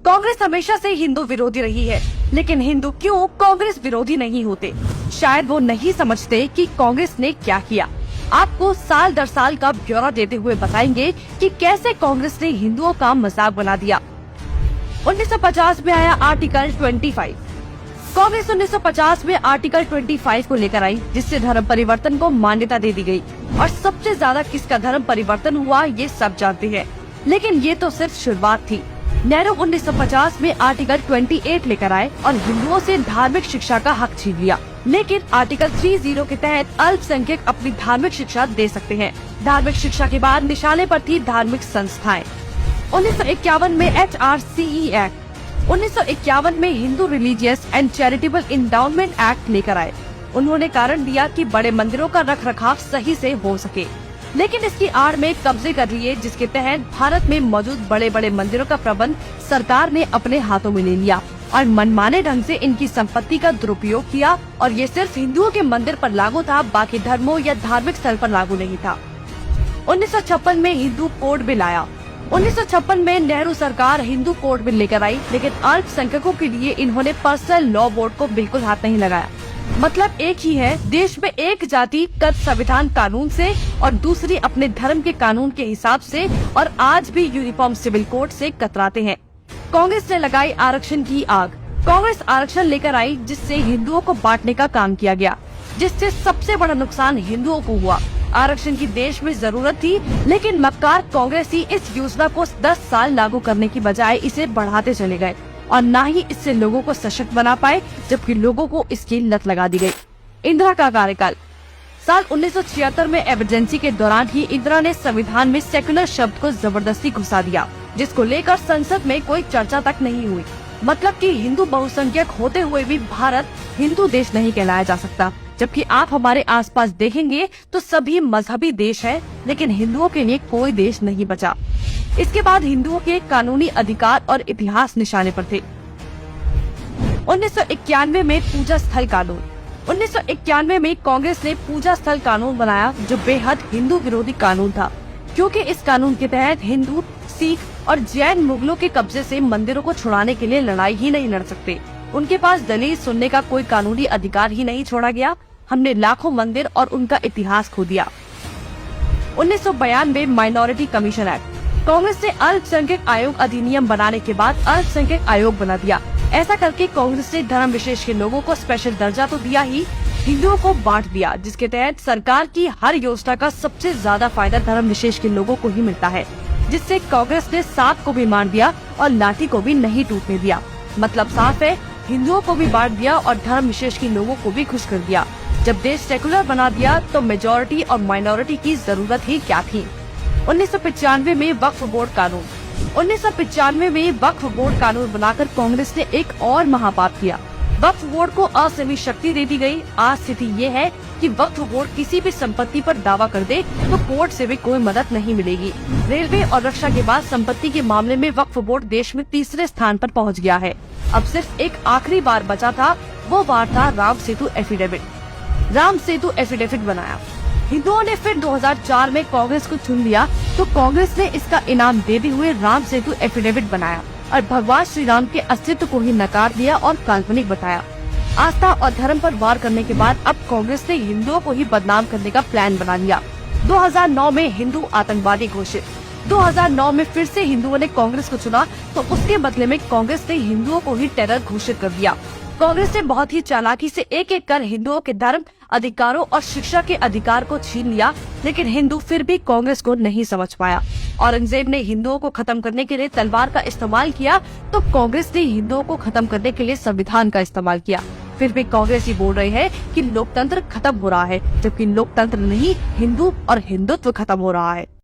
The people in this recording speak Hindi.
कांग्रेस हमेशा से हिंदू विरोधी रही है, लेकिन हिंदू क्यों कांग्रेस विरोधी नहीं होते? शायद वो नहीं समझते कि कांग्रेस ने क्या किया। आपको साल दर साल का ब्यौरा देते हुए बताएंगे कि कैसे कांग्रेस ने हिंदुओं का मजाक बना दिया। 1950 में आया आर्टिकल 25। कांग्रेस 1950 में आर्टिकल 25 को लेकर आई, जिससे धर्म परिवर्तन को मान्यता दे दी गई। और सबसे ज्यादा किसका धर्म परिवर्तन हुआ ये सब जानते हैं, लेकिन ये तो सिर्फ शुरुआत थी। नेहरू 1950 में आर्टिकल 28 लेकर आए और हिंदुओं से धार्मिक शिक्षा का हक छीन लिया। लेकिन आर्टिकल 30 के तहत अल्पसंख्यक अपनी धार्मिक शिक्षा दे सकते हैं। धार्मिक शिक्षा के बाद निशाने पर थी धार्मिक संस्थाएं। 1951 में HRCE एक्ट, 1951 में Hindu religious and charitable endowment act लेकर आए। उन्होंने कारण दिया कि बड़े मंदिरों का रखरखाव सही से हो सके, लेकिन इसकी आड़ में कब्जे कर लिए, जिसके तहत भारत में मौजूद बड़े बड़े मंदिरों का प्रबंध सरकार ने अपने हाथों में ले लिया और मनमाने ढंग से इनकी संपत्ति का दुरुपयोग किया। और ये सिर्फ हिंदुओं के मंदिर पर लागू था, बाकी धर्मों या धार्मिक स्थल पर लागू नहीं था। 1956 में हिंदू कोड बिल आया। 1956 में नेहरू सरकार हिंदू कोड बिल लेकर आई, लेकिन अल्पसंख्यकों के लिए इन्होंने पर्सनल लॉ बोर्ड को बिल्कुल हाथ नहीं लगाया। मतलब एक ही है, देश में एक जाति कद संविधान कानून से और दूसरी अपने धर्म के कानून के हिसाब से, और आज भी यूनिफॉर्म सिविल कोड से कतराते हैं। कांग्रेस ने लगाई आरक्षण की आग। कांग्रेस आरक्षण लेकर आई, जिससे हिंदुओं को बांटने का काम किया गया, जिससे सबसे बड़ा नुकसान हिंदुओं को हुआ। आरक्षण की देश में जरूरत थी, लेकिन मक्कार कांग्रेसी इस योजना को 10 साल लागू करने की बजाय इसे बढ़ाते चले गए और न ही इससे लोगों को सशक्त बना पाए, जबकि लोगों को इसकी लत लगा दी गई। इंदिरा का कार्यकाल। साल 1976 में इमरजेंसी के दौरान ही इंदिरा ने संविधान में सेक्युलर शब्द को जबरदस्ती घुसा दिया, जिसको लेकर संसद में कोई चर्चा तक नहीं हुई। मतलब कि हिंदू बहुसंख्यक होते हुए भी भारत हिंदू देश नहीं कहलाया जा सकता, जबकि आप हमारे आसपास देखेंगे तो सभी मजहबी देश हैं, लेकिन हिंदुओं के लिए कोई देश नहीं बचा। इसके बाद हिंदुओं के कानूनी अधिकार और इतिहास निशाने पर थे। 1991 में पूजा स्थल कानून। 1991 में कांग्रेस ने पूजा स्थल कानून बनाया, जो बेहद हिंदू विरोधी कानून था, क्योंकि इस कानून के तहत हिंदू, सिख और जैन मुगलों के कब्जे से मंदिरों को छुड़ाने के लिए लड़ाई ही नहीं लड़ सकते। उनके पास दलील सुनने का कोई कानूनी अधिकार ही नहीं छोड़ा गया। हमने लाखों मंदिर और उनका इतिहास खो दिया। 1992 माइनॉरिटी कमीशन एक्ट। कांग्रेस ने अल्पसंख्यक आयोग अधिनियम बनाने के बाद अल्पसंख्यक आयोग बना दिया। ऐसा करके कांग्रेस ने धर्म विशेष के लोगों को स्पेशल दर्जा तो दिया ही, हिंदुओं को बांट दिया, जिसके तहत सरकार की हर योजना का सबसे ज्यादा फायदा धर्म विशेष के लोगों को ही मिलता है, जिससे कांग्रेस ने सांप को भी मार दिया और लाठी को भी नहीं टूटने दिया। मतलब साफ है, हिंदुओं को भी बांट दिया और धर्म विशेष के लोगों को भी खुश कर दिया। जब देश सेकुलर बना दिया तो मेजॉरिटी और माइनॉरिटी की जरूरत ही क्या थी। 1995 में वक्फ बोर्ड कानून। 1995 में वक्फ बोर्ड कानून बनाकर कांग्रेस ने एक और महापाप किया। वक्फ बोर्ड को असीमित शक्ति दे दी गई। आज स्थिति ये है कि वक्फ बोर्ड किसी भी संपत्ति पर दावा कर दे तो कोर्ट से भी कोई मदद नहीं मिलेगी। रेलवे और रक्षा के बाद संपत्ति के मामले में वक्फ बोर्ड देश में तीसरे स्थान पर पहुंच गया है। अब सिर्फ एक आखिरी बार बचा था, वो बार था राम सेतु एफिडेविट। राम सेतु एफिडेविट बनाया। हिंदुओं ने फिर 2004 में कांग्रेस को चुन लिया, तो कांग्रेस ने इसका इनाम देते हुए राम सेतु एफिडेविट बनाया और भगवान श्री राम के अस्तित्व को ही नकार दिया और काल्पनिक बताया। आस्था और धर्म पर वार करने के बाद अब कांग्रेस ने हिंदुओं को ही बदनाम करने का प्लान बना लिया। 2009 में हिंदू आतंकवादी घोषित। 2009 में फिर से हिंदुओं ने कांग्रेस को चुना, तो उसके बदले में कांग्रेस ने हिंदुओं को ही टेरर घोषित कर दिया। कांग्रेस ने बहुत ही चालाकी से एक एक कर हिंदुओं के धर्म, अधिकारों और शिक्षा के अधिकार को छीन लिया, लेकिन हिंदू फिर भी कांग्रेस को नहीं समझ पाया। औरंगजेब ने हिंदुओं को खत्म करने के लिए तलवार का इस्तेमाल किया, तो कांग्रेस ने हिंदुओं को खत्म करने के लिए संविधान का इस्तेमाल किया। फिर भी कांग्रेस ही बोल रहे हैं कि लोकतंत्र खत्म हो रहा है, जबकि लोकतंत्र नहीं, हिंदू और हिंदुत्व खत्म हो रहा है।